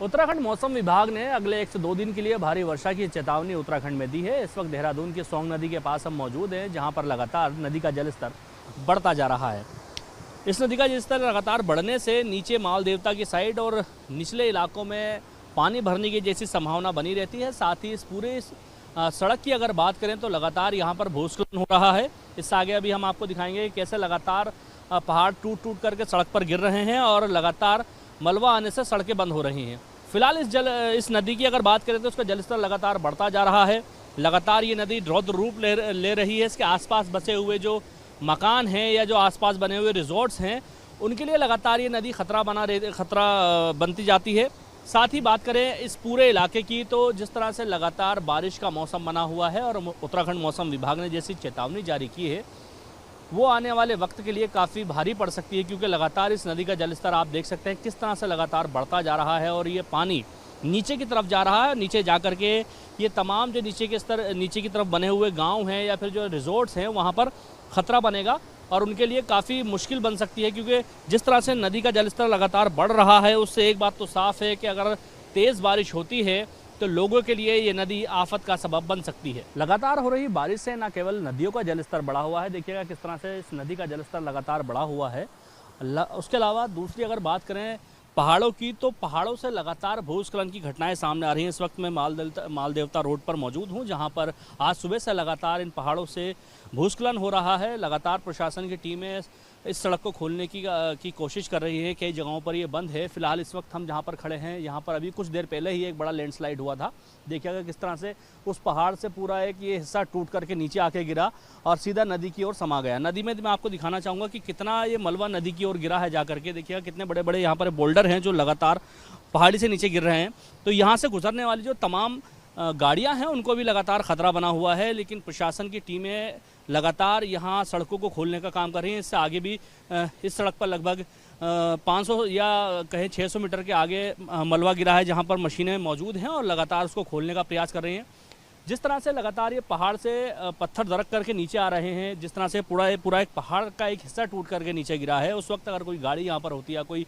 उत्तराखंड मौसम विभाग ने अगले 1 से 2 दिन के लिए भारी वर्षा की चेतावनी उत्तराखंड में दी है। इस वक्त देहरादून की सोंग नदी के पास हम मौजूद हैं, जहां पर लगातार नदी का जलस्तर बढ़ता जा रहा है। इस नदी का जलस्तर लगातार बढ़ने से नीचे माल देवता की साइड और निचले इलाकों में पानी भरने की जैसी संभावना बनी रहती है। साथ ही इस पूरे सड़क की अगर बात करें तो लगातार यहाँ पर भूस्खलन हो रहा है। इससे आगे अभी हम आपको दिखाएंगे कि कैसे लगातार पहाड़ टूट टूट करके सड़क पर गिर रहे हैं और लगातार मलबा आने से सड़कें बंद हो रही हैं। फिलहाल इस नदी की अगर बात करें तो उसका जलस्तर लगातार बढ़ता जा रहा है। लगातार ये नदी रौद्र रूप ले रही है। इसके आसपास बसे हुए जो मकान हैं या जो आसपास बने हुए रिजॉर्ट्स हैं, उनके लिए लगातार ये नदी खतरा बनती जाती है। साथ ही बात करें इस पूरे इलाके की तो जिस तरह से लगातार बारिश का मौसम बना हुआ है और उत्तराखंड मौसम विभाग ने जैसी चेतावनी जारी की है, वो आने वाले वक्त के लिए काफ़ी भारी पड़ सकती है, क्योंकि लगातार इस नदी का जलस्तर आप देख सकते हैं किस तरह से लगातार बढ़ता जा रहा है और ये पानी नीचे की तरफ जा रहा है। नीचे जा कर के ये तमाम जो नीचे की तरफ बने हुए गांव हैं या फिर जो रिजॉर्ट्स हैं, वहाँ पर ख़तरा बनेगा और उनके लिए काफ़ी मुश्किल बन सकती है, क्योंकि जिस तरह से नदी का जलस्तर लगातार बढ़ रहा है उससे एक बात तो साफ़ है कि अगर तेज़ बारिश होती है तो लोगों के लिए ये नदी आफत का सबब बन सकती है। लगातार हो रही बारिश से न केवल नदियों का जलस्तर बढ़ा हुआ है, देखिएगा किस तरह से इस नदी का जलस्तर लगातार बढ़ा हुआ है। उसके अलावा दूसरी अगर बात करें पहाड़ों की, तो पहाड़ों से लगातार भूस्खलन की घटनाएं सामने आ रही हैं। इस वक्त मैं माल देवता रोड पर मौजूद हूं, जहां पर आज सुबह से लगातार इन पहाड़ों से भूस्खलन हो रहा है। लगातार प्रशासन की टीमें इस सड़क को खोलने की कोशिश कर रही है। कई जगहों पर ये बंद है। फिलहाल इस वक्त हम जहां पर खड़े हैं, यहाँ पर अभी कुछ देर पहले ही एक बड़ा लैंडस्लाइड हुआ था। देखिएगा किस तरह से उस पहाड़ से पूरा एक ये हिस्सा टूट करके नीचे आके गिरा और सीधा नदी की ओर समा गया। नदी में मैं आपको दिखाना चाहूँगा कि कितना ये मलबा नदी की ओर गिरा है। जा करके देखिएगा कितने बड़े बड़े यहाँ पर बोल्डर हैं जो लगातार पहाड़ी से नीचे गिर रहे हैं। तो यहाँ से गुजरने वाली जो तमाम गाड़ियां हैं उनको भी लगातार खतरा बना हुआ है, लेकिन प्रशासन की टीमें लगातार यहाँ सड़कों को खोलने का काम कर रही हैं। इससे आगे भी इस सड़क पर लगभग 500 या कहें 600 मीटर के आगे मलबा गिरा है, जहाँ पर मशीनें मौजूद हैं और लगातार उसको खोलने का प्रयास कर रही हैं। जिस तरह से लगातार ये पहाड़ से पत्थर दरक करके नीचे आ रहे हैं, जिस तरह से पूरा एक पहाड़ का एक हिस्सा टूट करके नीचे गिरा है, उस वक्त अगर कोई गाड़ी यहाँ पर होती या कोई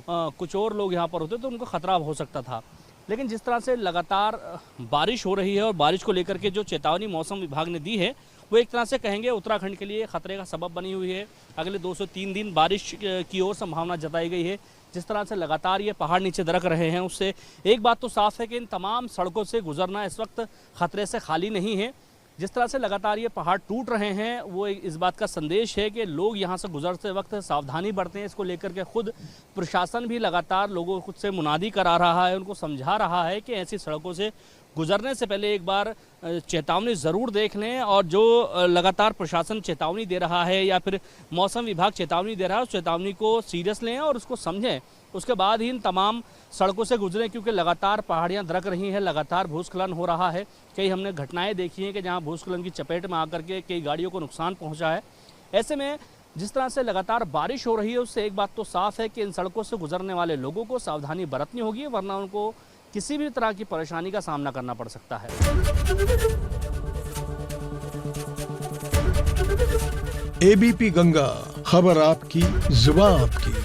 कुछ और लोग यहाँ पर होते तो उनको खतरा हो सकता था। लेकिन जिस तरह से लगातार बारिश हो रही है और बारिश को लेकर के जो चेतावनी मौसम विभाग ने दी है, वो एक तरह से कहेंगे उत्तराखंड के लिए खतरे का सबब बनी हुई है। अगले 2 से 3 दिन बारिश की ओर संभावना जताई गई है। जिस तरह से लगातार ये पहाड़ नीचे दरक रहे हैं, उससे एक बात तो साफ है कि इन तमाम सड़कों से गुजरना इस वक्त खतरे से खाली नहीं है। जिस तरह से लगातार ये पहाड़ टूट रहे हैं, वो इस बात का संदेश है कि लोग यहाँ से गुजरते वक्त सावधानी बरतें। इसको लेकर के खुद प्रशासन भी लगातार लोगों खुद से मुनादी करा रहा है, उनको समझा रहा है कि ऐसी सड़कों से गुजरने से पहले एक बार चेतावनी ज़रूर देख लें और जो लगातार प्रशासन चेतावनी दे रहा है या फिर मौसम विभाग चेतावनी दे रहा है, उस चेतावनी को सीरियस लें और उसको समझें। उसके बाद ही इन तमाम सड़कों से गुजरें, क्योंकि लगातार पहाड़ियाँ दरक रही हैं, लगातार भूस्खलन हो रहा है। कई हमने घटनाएं देखी हैं कि जहां भूस्खलन की चपेट में आकर के कई गाड़ियों को नुकसान पहुंचा है। ऐसे में जिस तरह से लगातार बारिश हो रही है, उससे एक बात तो साफ है कि इन सड़कों से गुजरने वाले लोगों को सावधानी बरतनी होगी, वरना उनको किसी भी तरह की परेशानी का सामना करना पड़ सकता है। एबीपी गंगा, खबर आपकी, जुबान आपकी।